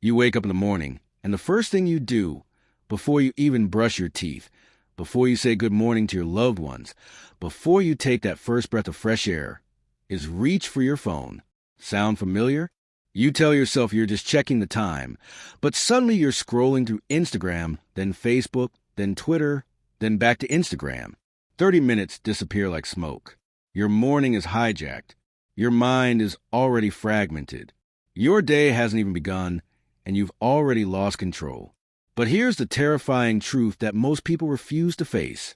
You wake up in the morning, and the first thing you do, before you even brush your teeth, before you say good morning to your loved ones, before you take that first breath of fresh air, is reach for your phone. Sound familiar? You tell yourself you're just checking the time, but suddenly you're scrolling through Instagram, then Facebook, then Twitter, then back to Instagram. 30 minutes disappear like smoke. Your morning is hijacked. Your mind is already fragmented. Your day hasn't even begun, and you've already lost control. But here's the terrifying truth that most people refuse to face.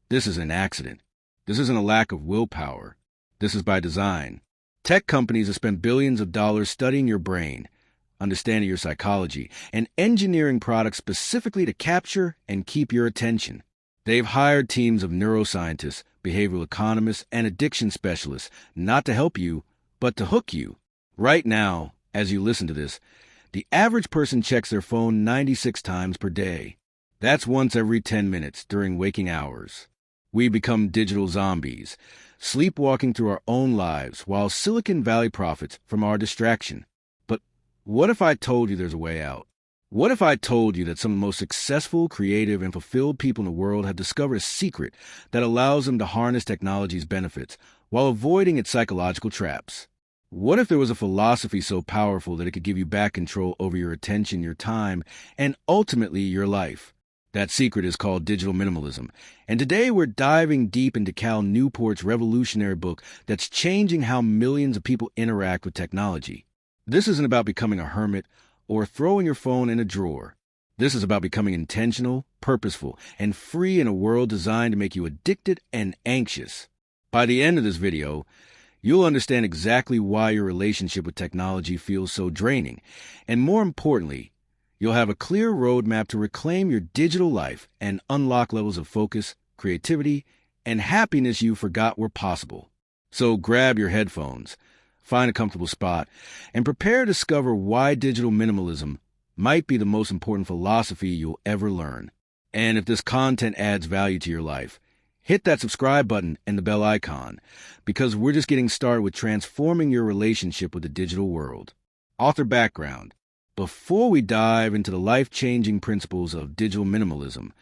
This is an accident. This isn't a lack of willpower. This is by design. Tech companies have spent billions of dollars studying your brain, understanding your psychology, and engineering products specifically to capture and keep your attention. They've hired teams of neuroscientists, behavioral economists, and addiction specialists, not to help you, but to hook you. Right now, as you listen to this, the average person checks their phone 96 times per day. That's once every 10 minutes during waking hours. We become digital zombies, sleepwalking through our own lives while Silicon Valley profits from our distraction. But what if I told you there's a way out? What if I told you that some of the most successful, creative, and fulfilled people in the world have discovered a secret that allows them to harness technology's benefits while avoiding its psychological traps? What if there was a philosophy so powerful that it could give you back control over your attention, your time, and ultimately your life? That secret is called Digital Minimalism. And today we're diving deep into Cal Newport's revolutionary book that's changing how millions of people interact with technology. This isn't about becoming a hermit or throwing your phone in a drawer. This is about becoming intentional, purposeful, and free in a world designed to make you addicted and anxious. By the end of this video, you'll understand exactly why your relationship with technology feels so draining, and more importantly, you'll have a clear roadmap to reclaim your digital life and unlock levels of focus, creativity, and happiness you forgot were possible. So grab your headphones, find a comfortable spot, and prepare to discover why digital minimalism might be the most important philosophy you'll ever learn. And if this content adds value to your life, hit that subscribe button and the bell icon, because we're just getting started with transforming your relationship with the digital world. Author background. Before we dive into the life-changing principles of digital minimalism,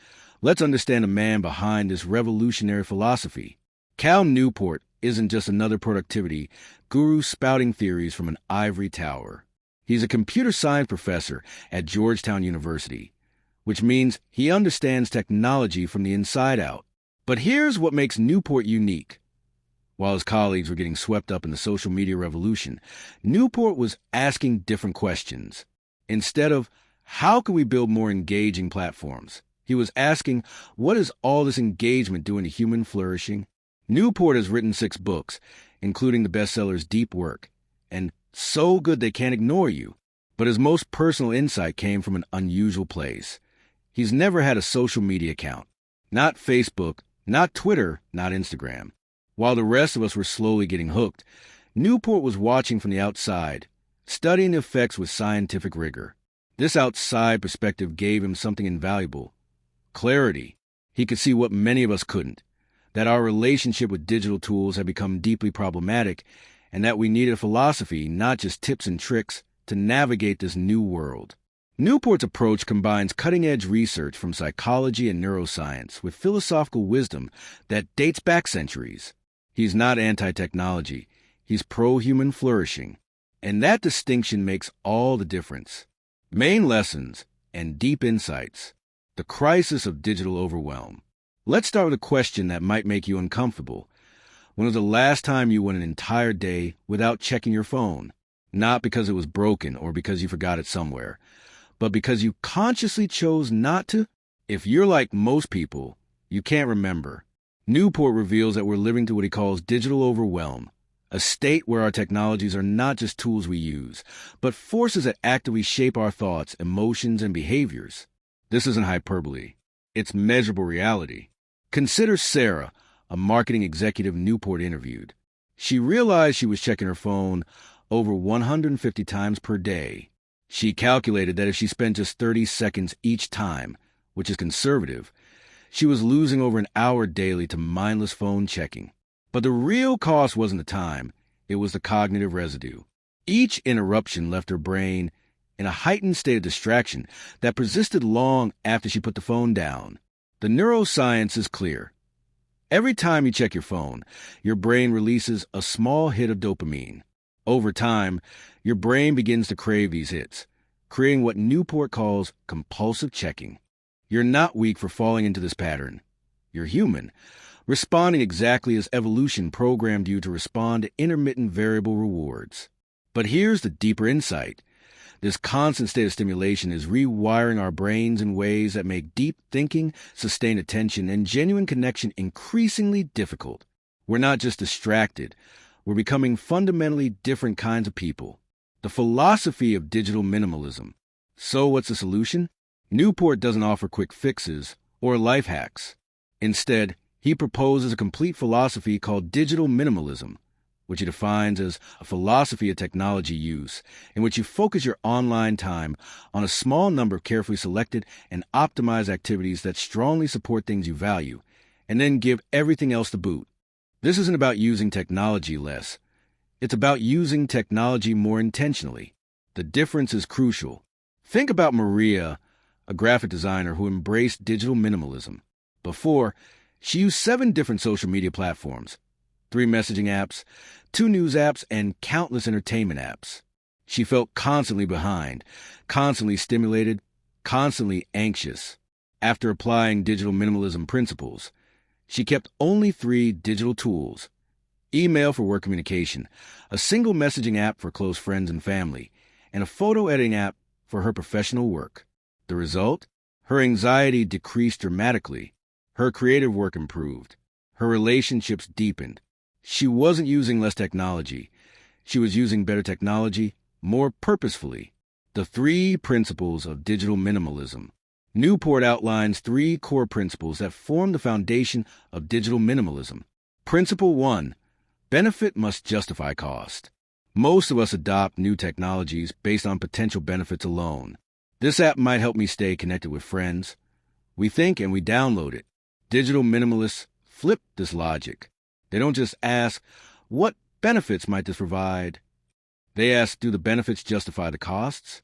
let's understand the man behind this revolutionary philosophy. Cal Newport isn't just another productivity guru spouting theories from an ivory tower. He's a computer science professor at Georgetown University, which means he understands technology from the inside out. But here's what makes Newport unique. While his colleagues were getting swept up in the social media revolution, Newport was asking different questions. Instead of, how can we build more engaging platforms? He was asking, what is all this engagement doing to human flourishing? Newport has written 6 books, including the bestsellers Deep Work and So Good They Can't Ignore You. But his most personal insight came from an unusual place. He's never had a social media account. Not Facebook, not Twitter, not Instagram. While the rest of us were slowly getting hooked, Newport was watching from the outside, studying the effects with scientific rigor. This outside perspective gave him something invaluable. Clarity. He could see what many of us couldn't, that our relationship with digital tools had become deeply problematic, and that we needed a philosophy, not just tips and tricks, to navigate this new world. Newport's approach combines cutting-edge research from psychology and neuroscience with philosophical wisdom that dates back centuries. He's not anti-technology. He's pro-human flourishing. And that distinction makes all the difference. Main lessons and deep insights. The crisis of digital overwhelm. Let's start with a question that might make you uncomfortable. When was the last time you went an entire day without checking your phone? Not because it was broken or because you forgot it somewhere, but because you consciously chose not to? If you're like most people, you can't remember. Newport reveals that we're living through what he calls digital overwhelm, a state where our technologies are not just tools we use, but forces that actively shape our thoughts, emotions, and behaviors. This isn't hyperbole. It's measurable reality. Consider Sarah, a marketing executive Newport interviewed. She realized she was checking her phone over 150 times per day. She calculated that if she spent just 30 seconds each time, which is conservative, she was losing over an hour daily to mindless phone checking. But the real cost wasn't the time, it was the cognitive residue. Each interruption left her brain in a heightened state of distraction that persisted long after she put the phone down. The neuroscience is clear. Every time you check your phone, your brain releases a small hit of dopamine. Over time, your brain begins to crave these hits, creating what Newport calls compulsive checking. You're not weak for falling into this pattern. You're human, responding exactly as evolution programmed you to respond to intermittent variable rewards. But here's the deeper insight. This constant state of stimulation is rewiring our brains in ways that make deep thinking, sustained attention, and genuine connection increasingly difficult. We're not just distracted, we're becoming fundamentally different kinds of people. The philosophy of digital minimalism. So what's the solution? Newport doesn't offer quick fixes or life hacks. Instead, he proposes a complete philosophy called digital minimalism, which he defines as a philosophy of technology use, in which you focus your online time on a small number of carefully selected and optimized activities that strongly support things you value, and then give everything else the boot. This isn't about using technology less. It's about using technology more intentionally. The difference is crucial. Think about Maria, a graphic designer who embraced digital minimalism. Before, she used 7 different social media platforms, 3 messaging apps, 2 news apps, and countless entertainment apps. She felt constantly behind, constantly stimulated, constantly anxious. After applying digital minimalism principles, she kept only 3 digital tools: email for work communication, a single messaging app for close friends and family, and a photo editing app for her professional work. The result? Her anxiety decreased dramatically. Her creative work improved. Her relationships deepened. She wasn't using less technology. She was using better technology more purposefully. The 3 principles of digital minimalism. Newport outlines 3 core principles that form the foundation of digital minimalism. Principle 1. Benefit must justify cost. Most of us adopt new technologies based on potential benefits alone. This app might help me stay connected with friends. We think and we download it. Digital minimalists flip this logic. They don't just ask, what benefits might this provide? They ask, do the benefits justify the costs?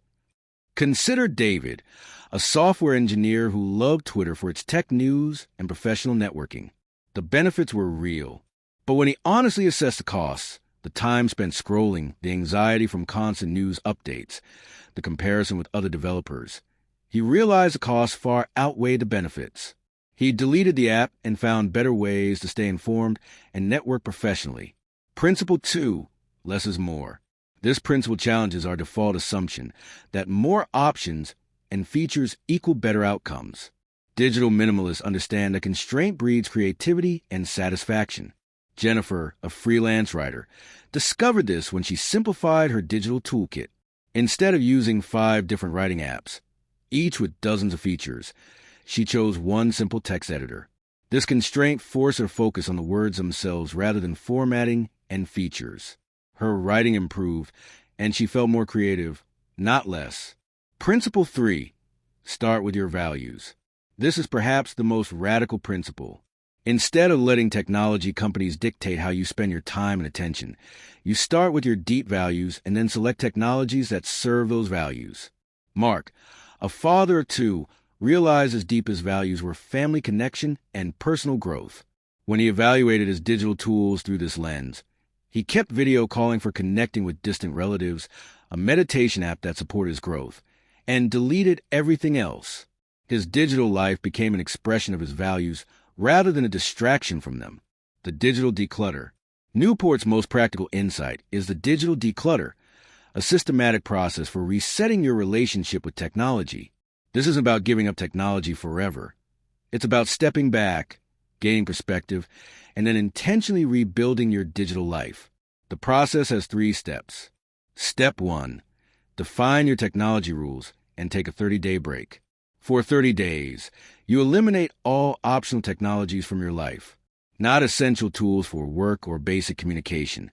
Consider David, a software engineer who loved Twitter for its tech news and professional networking. The benefits were real. But when he honestly assessed the costs, the time spent scrolling, the anxiety from constant news updates, the comparison with other developers, he realized the costs far outweighed the benefits. He deleted the app and found better ways to stay informed and network professionally. Principle 2, less is more. This principle challenges our default assumption that more options and features equal better outcomes. Digital minimalists understand that constraint breeds creativity and satisfaction. Jennifer, a freelance writer, discovered this when she simplified her digital toolkit. Instead of using 5 different writing apps, each with dozens of features, she chose one simple text editor. This constraint forced her focus on the words themselves rather than formatting and features. Her writing improved, and she felt more creative, not less. Principle 3. Start with your values. This is perhaps the most radical principle. Instead of letting technology companies dictate how you spend your time and attention, you start with your deep values and then select technologies that serve those values. Mark, a father of 2, realized his deepest values were family connection and personal growth. When he evaluated his digital tools through this lens, he kept video calling for connecting with distant relatives, a meditation app that supported his growth, and deleted everything else. His digital life became an expression of his values rather than a distraction from them. The Digital Declutter. Newport's most practical insight is the Digital Declutter, a systematic process for resetting your relationship with technology. This isn't about giving up technology forever. It's about stepping back, gaining perspective, and then intentionally rebuilding your digital life. The process has 3 steps. Step 1. Define your technology rules and take a 30-day break. For 30 days, you eliminate all optional technologies from your life. Not essential tools for work or basic communication,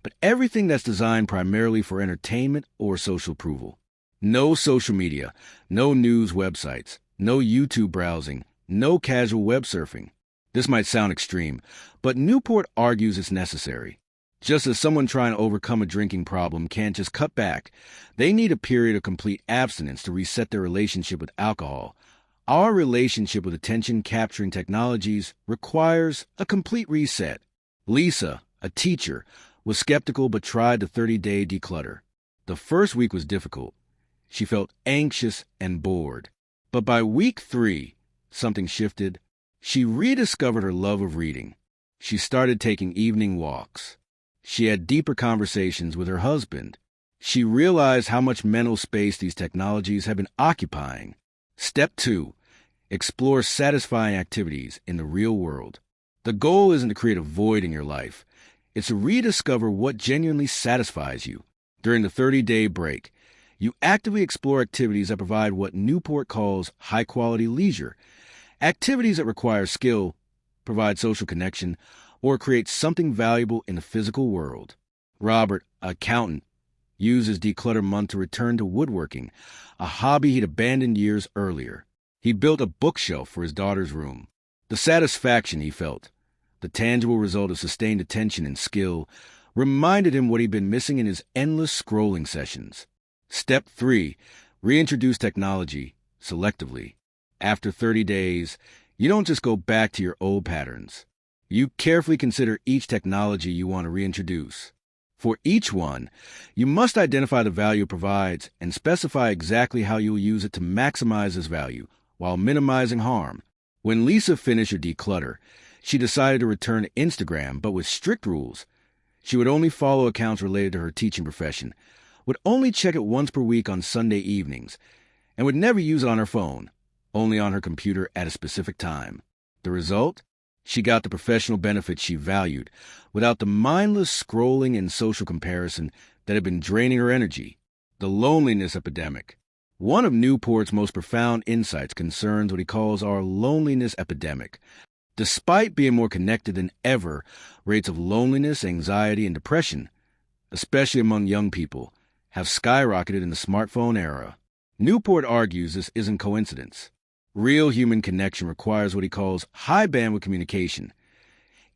but everything that's designed primarily for entertainment or social approval. No social media, no news websites, no YouTube browsing, no casual web surfing. This might sound extreme, but Newport argues it's necessary. Just as someone trying to overcome a drinking problem can't just cut back, they need a period of complete abstinence to reset their relationship with alcohol. Our relationship with attention-capturing technologies requires a complete reset. Lisa, a teacher, was skeptical but tried the 30-day declutter. The first week was difficult. She felt anxious and bored. But by week 3, something shifted. She rediscovered her love of reading. She started taking evening walks. She had deeper conversations with her husband. She realized how much mental space these technologies have been occupying. Step 2. Explore satisfying activities in the real world. The goal isn't to create a void in your life. It's to rediscover what genuinely satisfies you. During the 30-day break, you actively explore activities that provide what Newport calls high-quality leisure. Activities that require skill, provide social connection, or create something valuable in the physical world. Robert, an accountant, uses Declutter Month to return to woodworking, a hobby he'd abandoned years earlier. He built a bookshelf for his daughter's room. The satisfaction he felt, the tangible result of sustained attention and skill, reminded him what he'd been missing in his endless scrolling sessions. Step 3. Reintroduce technology selectively. After 30 days, you don't just go back to your old patterns. You carefully consider each technology you want to reintroduce. For each one, you must identify the value it provides and specify exactly how you'll use it to maximize this value while minimizing harm. When Lisa finished her declutter, she decided to return to Instagram, but with strict rules. She would only follow accounts related to her teaching profession, would only check it once per week on Sunday evenings, and would never use it on her phone, only on her computer at a specific time. The result? She got the professional benefits she valued, without the mindless scrolling and social comparison that had been draining her energy. The loneliness epidemic. One of Newport's most profound insights concerns what he calls our loneliness epidemic. Despite being more connected than ever, rates of loneliness, anxiety, and depression, especially among young people, have skyrocketed in the smartphone era. Newport argues this isn't coincidence. Real human connection requires what he calls high-bandwidth communication,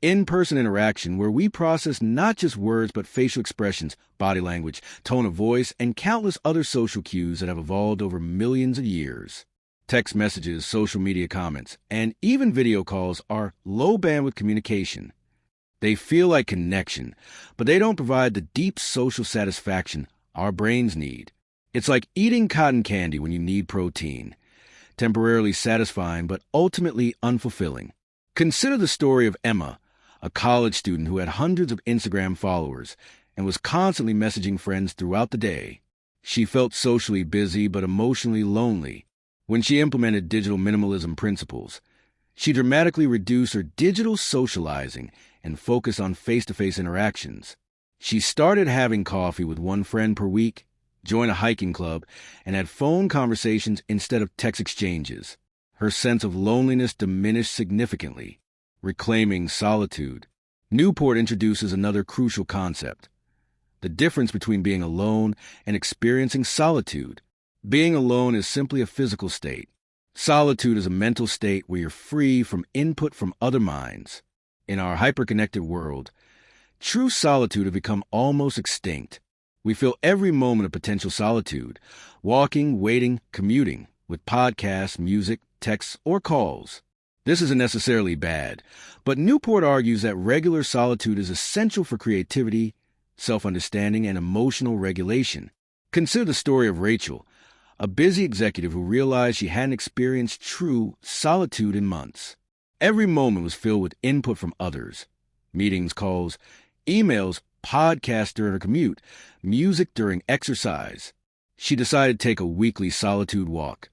in-person interaction where we process not just words but facial expressions, body language, tone of voice, and countless other social cues that have evolved over millions of years. Text messages, social media comments, and even video calls are low-bandwidth communication. They feel like connection, but they don't provide the deep social satisfaction our brains need. It's like eating cotton candy when you need protein. Temporarily satisfying, but ultimately unfulfilling. Consider the story of Emma, a college student who had hundreds of Instagram followers and was constantly messaging friends throughout the day. She felt socially busy but emotionally lonely. When she implemented digital minimalism principles, she dramatically reduced her digital socializing and focused on face-to-face interactions. She started having coffee with one friend per week, joined a hiking club, and had phone conversations instead of text exchanges. Her sense of loneliness diminished significantly. Reclaiming solitude. Newport introduces another crucial concept: the difference between being alone and experiencing solitude. Being alone is simply a physical state. Solitude is a mental state where you're free from input from other minds. In our hyperconnected world, true solitude has become almost extinct. We feel every moment of potential solitude, walking, waiting, commuting, with podcasts, music, texts, or calls. This isn't necessarily bad, but Newport argues that regular solitude is essential for creativity, self-understanding, and emotional regulation. Consider the story of Rachel, a busy executive who realized she hadn't experienced true solitude in months. Every moment was filled with input from others: meetings, calls, emails, podcasts during her commute, music during exercise. She decided to take a weekly solitude walk.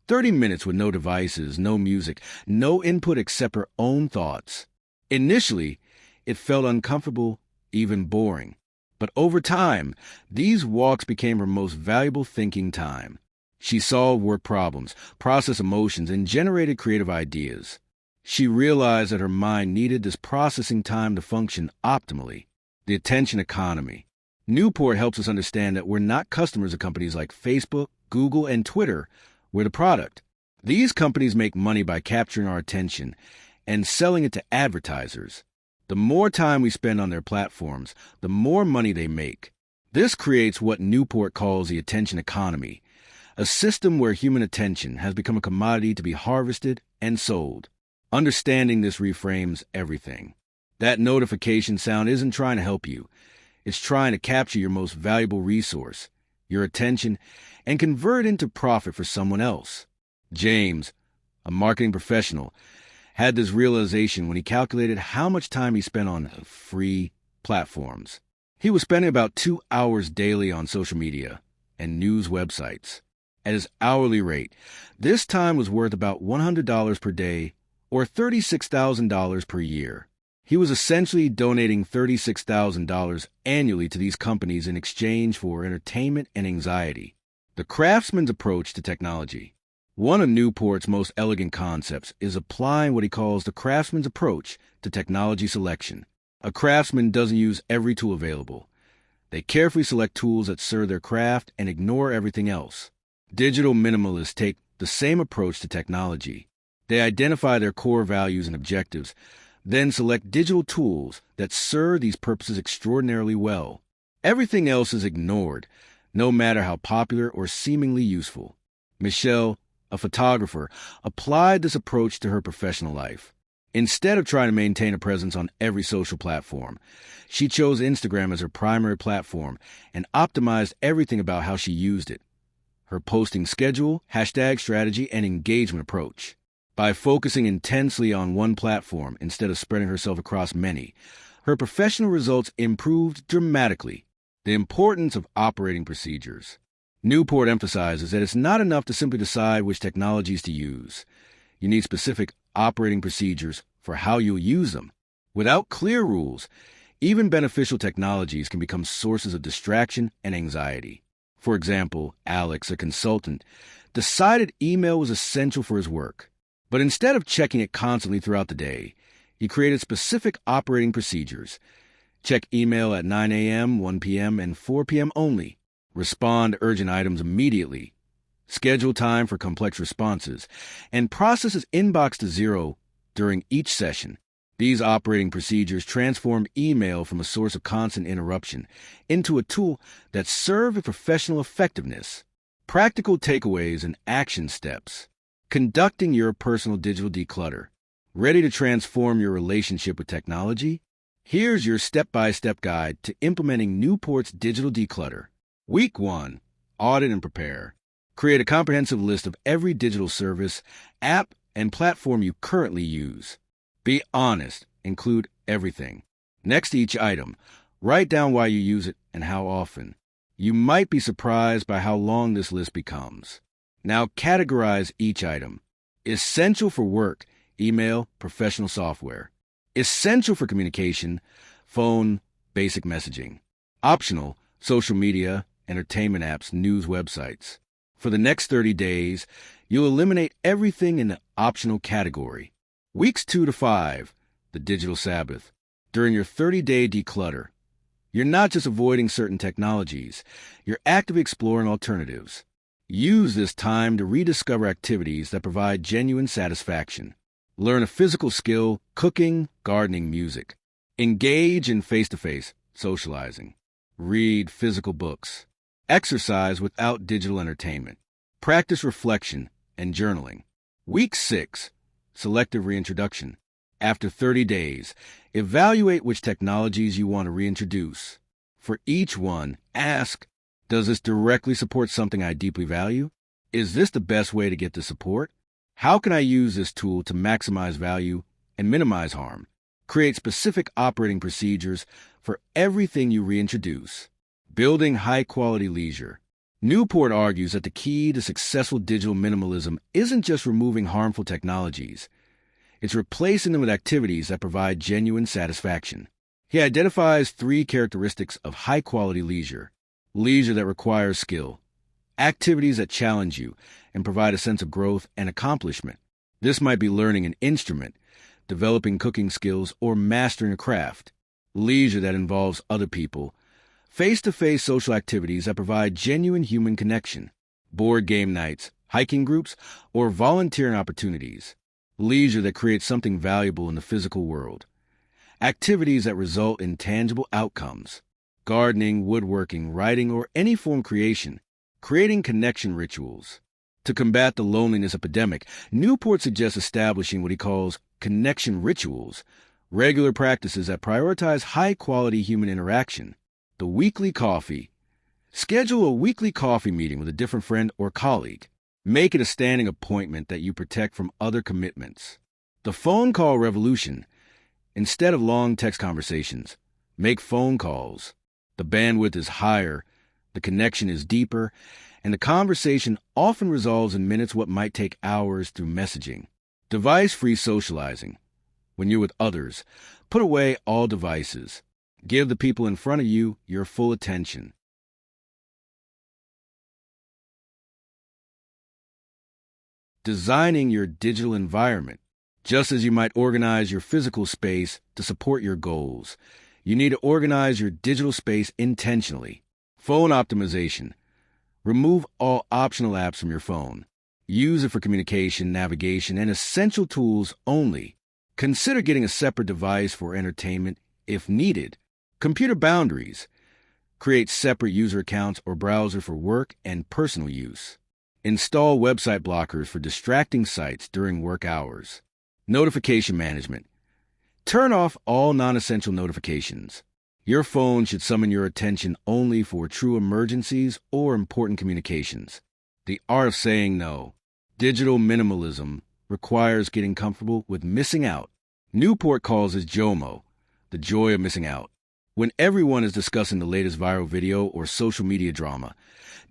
30 minutes with no devices, no music, no input except her own thoughts. Initially, it felt uncomfortable, even boring. But over time, these walks became her most valuable thinking time. She solved work problems, processed emotions, and generated creative ideas. She realized that her mind needed this processing time to function optimally. The attention economy. Newport helps us understand that we're not customers of companies like Facebook, Google, and Twitter. We're the product. These companies make money by capturing our attention and selling it to advertisers. The more time we spend on their platforms, the more money they make. This creates what Newport calls the attention economy, a system where human attention has become a commodity to be harvested and sold. Understanding this reframes everything. That notification sound isn't trying to help you. It's trying to capture your most valuable resource, your attention, and convert it into profit for someone else. James, a marketing professional, had this realization when he calculated how much time he spent on free platforms. He was spending about 2 hours daily on social media and news websites. At his hourly rate, this time was worth about $100 per day or $36,000 per year. He was essentially donating $36,000 annually to these companies in exchange for entertainment and anxiety. The Craftsman's approach to technology. One of Newport's most elegant concepts is applying what he calls the Craftsman's approach to technology selection. A craftsman doesn't use every tool available. They carefully select tools that serve their craft and ignore everything else. Digital minimalists take the same approach to technology. They identify their core values and objectives, then select digital tools that serve these purposes extraordinarily well. Everything else is ignored, no matter how popular or seemingly useful. Michelle, a photographer, applied this approach to her professional life. Instead of trying to maintain a presence on every social platform, she chose Instagram as her primary platform and optimized everything about how she used it. Her posting schedule, hashtag strategy, and engagement approach. By focusing intensely on one platform instead of spreading herself across many, her professional results improved dramatically. The importance of operating procedures. Newport emphasizes that it's not enough to simply decide which technologies to use. You need specific operating procedures for how you'll use them. Without clear rules, even beneficial technologies can become sources of distraction and anxiety. For example, Alex, a consultant, decided email was essential for his work. But instead of checking it constantly throughout the day, he created specific operating procedures. Check email at 9 a.m., 1 p.m., and 4 p.m. only. Respond to urgent items immediately. Schedule time for complex responses, and process his inbox to zero during each session. These operating procedures transformed email from a source of constant interruption into a tool that served with professional effectiveness. Practical takeaways and action steps. Conducting your personal digital declutter. Ready to transform your relationship with technology? Here's your step-by-step guide to implementing Newport's Digital Declutter. Week 1. Audit and prepare. Create a comprehensive list of every digital service, app, and platform you currently use. Be honest. Include everything. Next to each item, write down why you use it and how often. You might be surprised by how long this list becomes. Now categorize each item. Essential for work, email, professional software. Essential for communication, phone, basic messaging. Optional, social media, entertainment apps, news websites. For the next 30 days, you'll eliminate everything in the optional category. Weeks 2 to 5, the digital Sabbath. During your 30-day declutter, you're not just avoiding certain technologies, you're actively exploring alternatives. Use this time to rediscover activities that provide genuine satisfaction. Learn a physical skill, cooking, gardening, music. Engage in face-to-face socializing. Read physical books. Exercise without digital entertainment. Practice reflection and journaling. Week 6. Selective reintroduction. After 30 days, evaluate which technologies you want to reintroduce. For each one, ask, does this directly support something I deeply value? Is this the best way to get the support? How can I use this tool to maximize value and minimize harm? Create specific operating procedures for everything you reintroduce. Building high-quality leisure. Newport argues that the key to successful digital minimalism isn't just removing harmful technologies. It's replacing them with activities that provide genuine satisfaction. He identifies 3 characteristics of high-quality leisure. Leisure that requires skill. Activities that challenge you and provide a sense of growth and accomplishment. This might be learning an instrument, developing cooking skills, or mastering a craft. Leisure that involves other people. Face-to-face social activities that provide genuine human connection. Board game nights, hiking groups, or volunteering opportunities. Leisure that creates something valuable in the physical world. Activities that result in tangible outcomes. Gardening, woodworking, writing, or any form of creation. Creating connection rituals. To combat the loneliness epidemic, Newport suggests establishing what he calls connection rituals, regular practices that prioritize high-quality human interaction. The weekly coffee. Schedule a weekly coffee meeting with a different friend or colleague. Make it a standing appointment that you protect from other commitments. The phone call revolution. Instead of long text conversations, make phone calls. The bandwidth is higher, the connection is deeper, and the conversation often resolves in minutes what might take hours through messaging. Device-free socializing. When you're with others, put away all devices. Give the people in front of you your full attention. Designing your digital environment. Just as you might organize your physical space to support your goals, you need to organize your digital space intentionally. Phone optimization. Remove all optional apps from your phone. Use it for communication, navigation, and essential tools only. Consider getting a separate device for entertainment if needed. Computer boundaries. Create separate user accounts or browser for work and personal use. Install website blockers for distracting sites during work hours. Notification management. Turn off all non-essential notifications. Your phone should summon your attention only for true emergencies or important communications. The art of saying no. Digital minimalism requires getting comfortable with missing out. Newport calls it JOMO, the joy of missing out. When everyone is discussing the latest viral video or social media drama,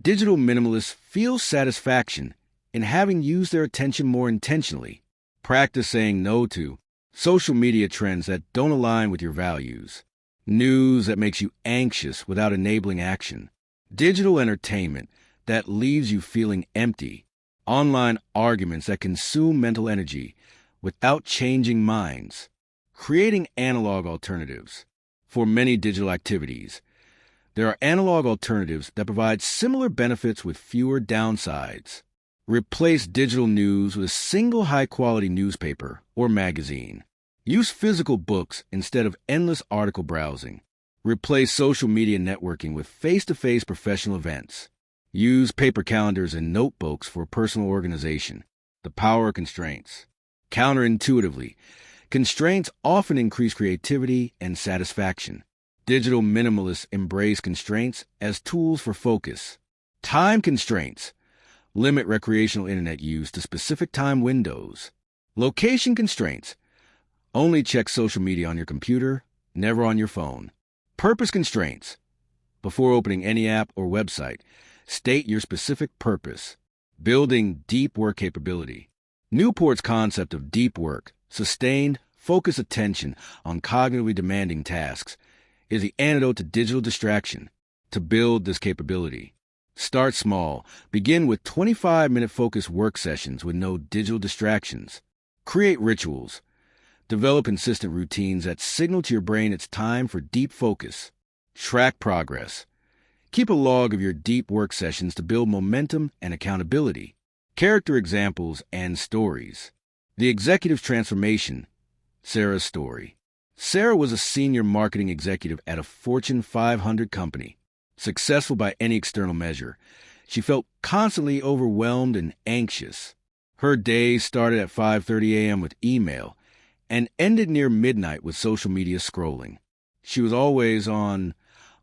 digital minimalists feel satisfaction in having used their attention more intentionally. Practice saying no to social media trends that don't align with your values. News that makes you anxious without enabling action. Digital entertainment that leaves you feeling empty. Online arguments that consume mental energy without changing minds. Creating analog alternatives. For many digital activities, there are analog alternatives that provide similar benefits with fewer downsides. Replace digital news with a single high-quality newspaper or magazine. Use physical books instead of endless article browsing. Replace social media networking with face-to-face professional events. Use paper calendars and notebooks for personal organization. The power of constraints. Counterintuitively, constraints often increase creativity and satisfaction. Digital minimalists embrace constraints as tools for focus. Time constraints. Limit recreational internet use to specific time windows. Location constraints. Only check social media on your computer, never on your phone. Purpose constraints. Before opening any app or website, state your specific purpose. Building deep work capability. Newport's concept of deep work, sustained, focused attention on cognitively demanding tasks, is the antidote to digital distraction. To build this capability, start small. Begin with 25-minute focused work sessions with no digital distractions. Create rituals. Develop consistent routines that signal to your brain it's time for deep focus. Track progress. Keep a log of your deep work sessions to build momentum and accountability. Character examples and stories. The executive's transformation. Sarah's story. Sarah was a senior marketing executive at a Fortune 500 company. Successful by any external measure, she felt constantly overwhelmed and anxious. Her day started at 5:30 a.m. with email and ended near midnight with social media scrolling. She was always on,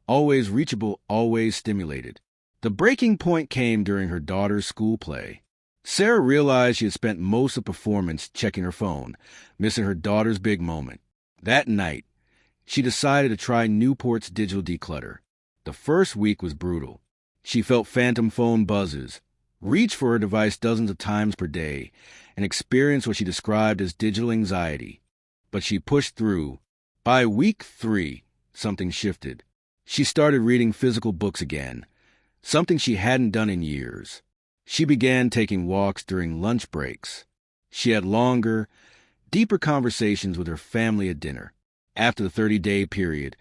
always reachable, always stimulated. The breaking point came during her daughter's school play. Sarah realized she had spent most of the performance checking her phone, missing her daughter's big moment. That night, she decided to try Newport's Digital Declutter. The first week was brutal. She felt phantom phone buzzes, reached for her device dozens of times per day, and experienced what she described as digital anxiety. But she pushed through. By week 3, something shifted. She started reading physical books again, something she hadn't done in years. She began taking walks during lunch breaks. She had longer, deeper conversations with her family at dinner. After the 30-day period,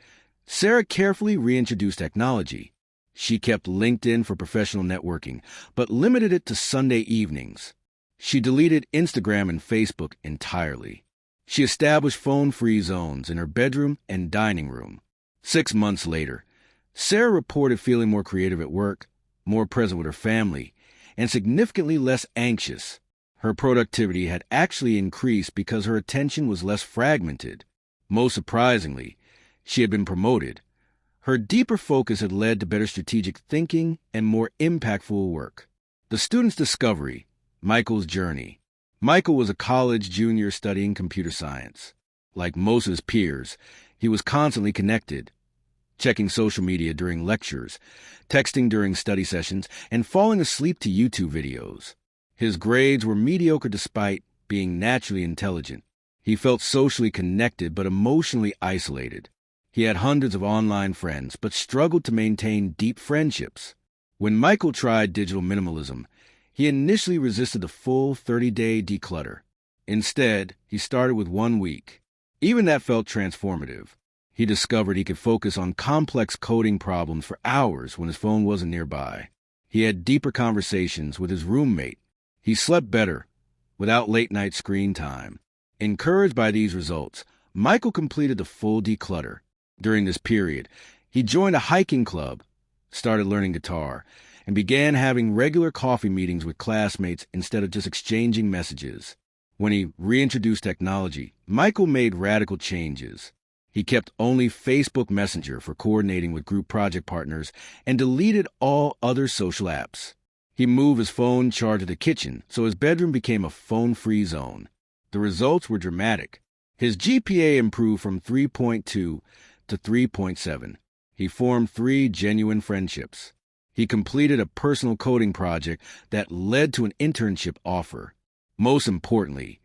Sarah carefully reintroduced technology. She kept LinkedIn for professional networking, but limited it to Sunday evenings. She deleted Instagram and Facebook entirely. She established phone-free zones in her bedroom and dining room. 6 months later, Sarah reported feeling more creative at work, more present with her family, and significantly less anxious. Her productivity had actually increased because her attention was less fragmented. Most surprisingly, she had been promoted. Her deeper focus had led to better strategic thinking and more impactful work. The student's discovery, Michael's journey. Michael was a college junior studying computer science. Like most of his peers, he was constantly connected, checking social media during lectures, texting during study sessions, and falling asleep to YouTube videos. His grades were mediocre despite being naturally intelligent. He felt socially connected but emotionally isolated. He had hundreds of online friends but struggled to maintain deep friendships. When Michael tried digital minimalism, he initially resisted the full 30-day declutter. Instead, he started with 1 week. Even that felt transformative. He discovered he could focus on complex coding problems for hours when his phone wasn't nearby. He had deeper conversations with his roommate. He slept better, without late-night screen time. Encouraged by these results, Michael completed the full declutter. During this period, he joined a hiking club, started learning guitar, and began having regular coffee meetings with classmates instead of just exchanging messages. When he reintroduced technology, Michael made radical changes. He kept only Facebook Messenger for coordinating with group project partners and deleted all other social apps. He moved his phone charger to the kitchen, so his bedroom became a phone-free zone. The results were dramatic. His GPA improved from 3.2 to 3.7. He formed 3 genuine friendships. He completed a personal coding project that led to an internship offer. Most importantly,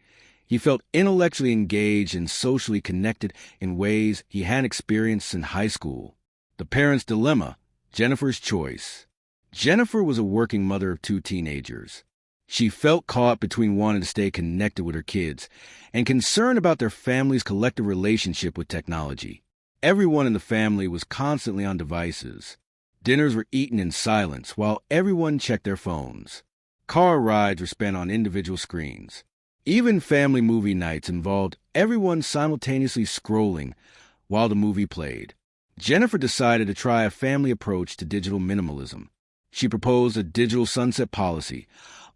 he felt intellectually engaged and socially connected in ways he hadn't experienced in high school. The parent's dilemma, Jennifer's choice. Jennifer was a working mother of 2 teenagers. She felt caught between wanting to stay connected with her kids and concerned about their family's collective relationship with technology. Everyone in the family was constantly on devices. Dinners were eaten in silence while everyone checked their phones. Car rides were spent on individual screens. Even family movie nights involved everyone simultaneously scrolling while the movie played. Jennifer decided to try a family approach to digital minimalism. She proposed a digital sunset policy,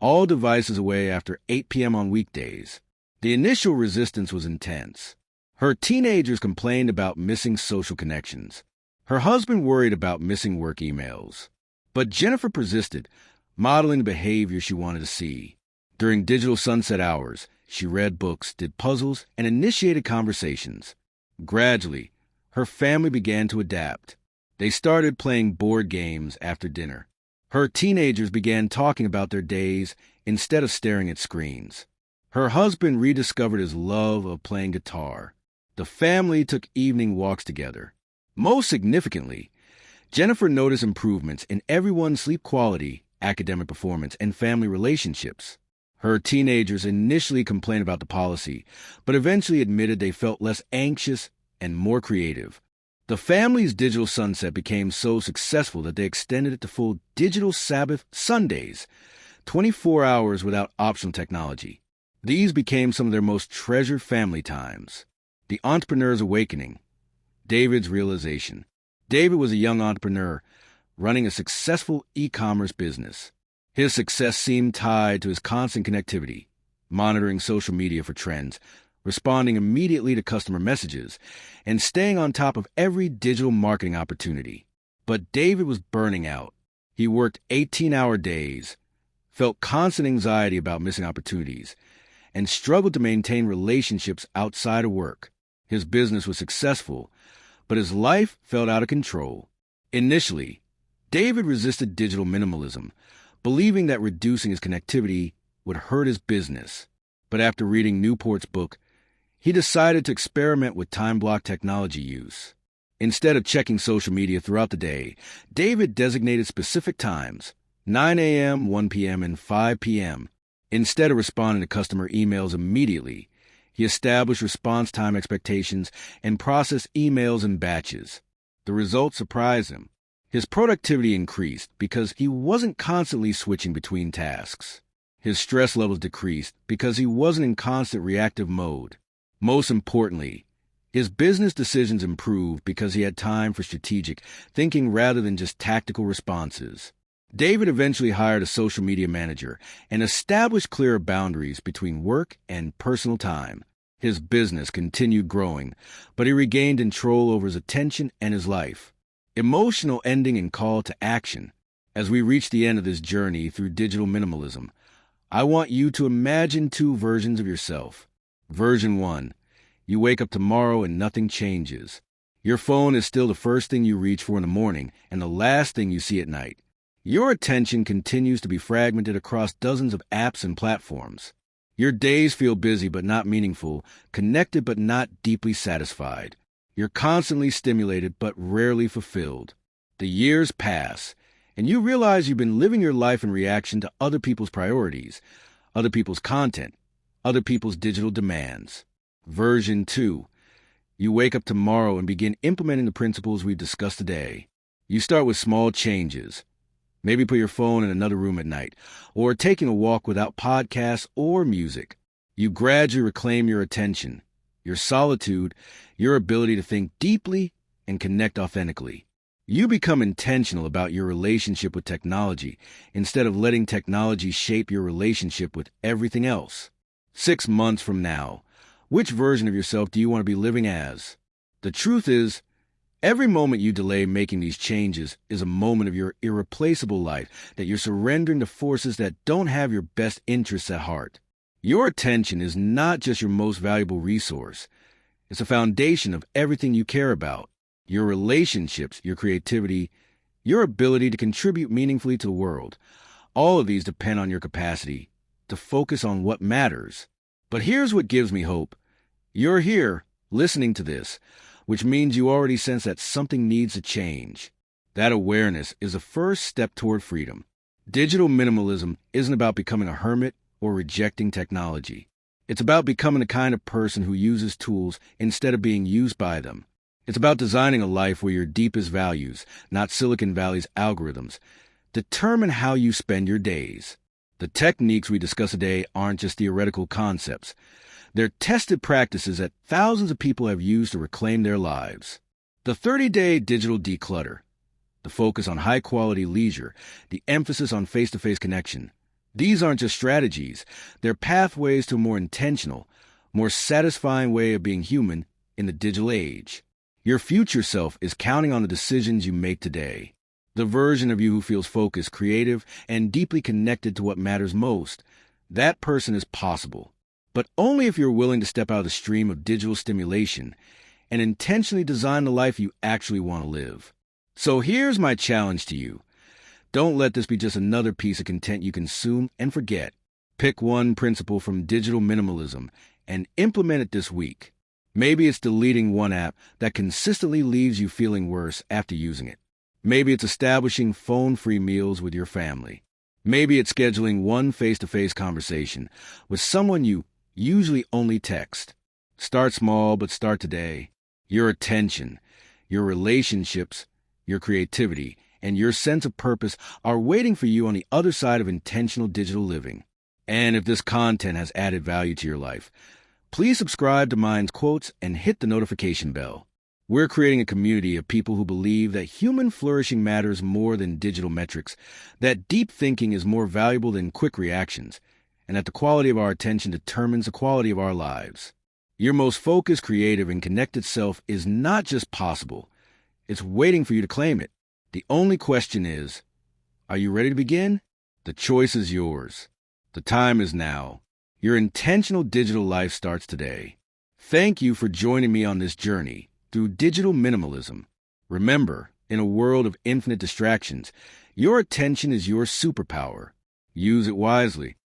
all devices away after 8 p.m. on weekdays. The initial resistance was intense. Her teenagers complained about missing social connections. Her husband worried about missing work emails. But Jennifer persisted, modeling the behavior she wanted to see. During digital sunset hours, she read books, did puzzles, and initiated conversations. Gradually, her family began to adapt. They started playing board games after dinner. Her teenagers began talking about their days instead of staring at screens. Her husband rediscovered his love of playing guitar. The family took evening walks together. Most significantly, Jennifer noticed improvements in everyone's sleep quality, academic performance, and family relationships. Her teenagers initially complained about the policy, but eventually admitted they felt less anxious and more creative. The family's digital sunset became so successful that they extended it to full digital Sabbath Sundays, 24 hours without optional technology. These became some of their most treasured family times. The entrepreneur's awakening. David's realization. David was a young entrepreneur running a successful e-commerce business. His success seemed tied to his constant connectivity, monitoring social media for trends, responding immediately to customer messages, and staying on top of every digital marketing opportunity. But David was burning out. He worked 18-hour days, felt constant anxiety about missing opportunities, and struggled to maintain relationships outside of work. His business was successful, but his life felt out of control. Initially, David resisted digital minimalism, believing that reducing his connectivity would hurt his business. But after reading Newport's book, he decided to experiment with time-block technology use. Instead of checking social media throughout the day, David designated specific times, 9 a.m., 1 p.m., and 5 p.m. Instead of responding to customer emails immediately, he established response time expectations and processed emails in batches. The results surprised him. His productivity increased because he wasn't constantly switching between tasks. His stress levels decreased because he wasn't in constant reactive mode. Most importantly, his business decisions improved because he had time for strategic thinking rather than just tactical responses. David eventually hired a social media manager and established clearer boundaries between work and personal time. His business continued growing, but he regained control over his attention and his life. Emotional ending and call to action. As we reach the end of this journey through digital minimalism, I want you to imagine two versions of yourself. Version 1. You wake up tomorrow and nothing changes. Your phone is still the first thing you reach for in the morning and the last thing you see at night. Your attention continues to be fragmented across dozens of apps and platforms. Your days feel busy but not meaningful, connected but not deeply satisfied. You're constantly stimulated but rarely fulfilled. The years pass, and you realize you've been living your life in reaction to other people's priorities, other people's content, other people's digital demands. Version 2. You wake up tomorrow and begin implementing the principles we've discussed today. You start with small changes. Maybe put your phone in another room at night, or taking a walk without podcasts or music. You gradually reclaim your attention, your solitude, your ability to think deeply and connect authentically. You become intentional about your relationship with technology instead of letting technology shape your relationship with everything else. 6 months from now, which version of yourself do you want to be living as? The truth is, every moment you delay making these changes is a moment of your irreplaceable life that you're surrendering to forces that don't have your best interests at heart. Your attention is not just your most valuable resource. It's a foundation of everything you care about. Your relationships, your creativity, your ability to contribute meaningfully to the world. All of these depend on your capacity to focus on what matters. But here's what gives me hope. You're here, listening to this, which means you already sense that something needs to change. That awareness is the first step toward freedom. Digital minimalism isn't about becoming a hermit or rejecting technology. It's about becoming the kind of person who uses tools instead of being used by them. It's about designing a life where your deepest values, not Silicon Valley's algorithms, determine how you spend your days. The techniques we discuss today aren't just theoretical concepts. They're tested practices that thousands of people have used to reclaim their lives. The 30-day digital declutter, the focus on high-quality leisure, the emphasis on face-to-face connection. These aren't just strategies. They're pathways to a more intentional, more satisfying way of being human in the digital age. Your future self is counting on the decisions you make today. The version of you who feels focused, creative, and deeply connected to what matters most. That person is possible. But only if you're willing to step out of the stream of digital stimulation and intentionally design the life you actually want to live. So here's my challenge to you. Don't let this be just another piece of content you consume and forget. Pick one principle from digital minimalism and implement it this week. Maybe it's deleting one app that consistently leaves you feeling worse after using it. Maybe it's establishing phone-free meals with your family. Maybe it's scheduling one face-to-face conversation with someone you usually only text. Start small, but start today. Your attention, your relationships, your creativity, and your sense of purpose are waiting for you on the other side of intentional digital living. And if this content has added value to your life, please subscribe to Mind's Quotes and hit the notification bell. We're creating a community of people who believe that human flourishing matters more than digital metrics, that deep thinking is more valuable than quick reactions, and that the quality of our attention determines the quality of our lives. Your most focused, creative, and connected self is not just possible. It's waiting for you to claim it. The only question is, are you ready to begin? The choice is yours. The time is now. Your intentional digital life starts today. Thank you for joining me on this journey through digital minimalism. Remember, in a world of infinite distractions, your attention is your superpower. Use it wisely.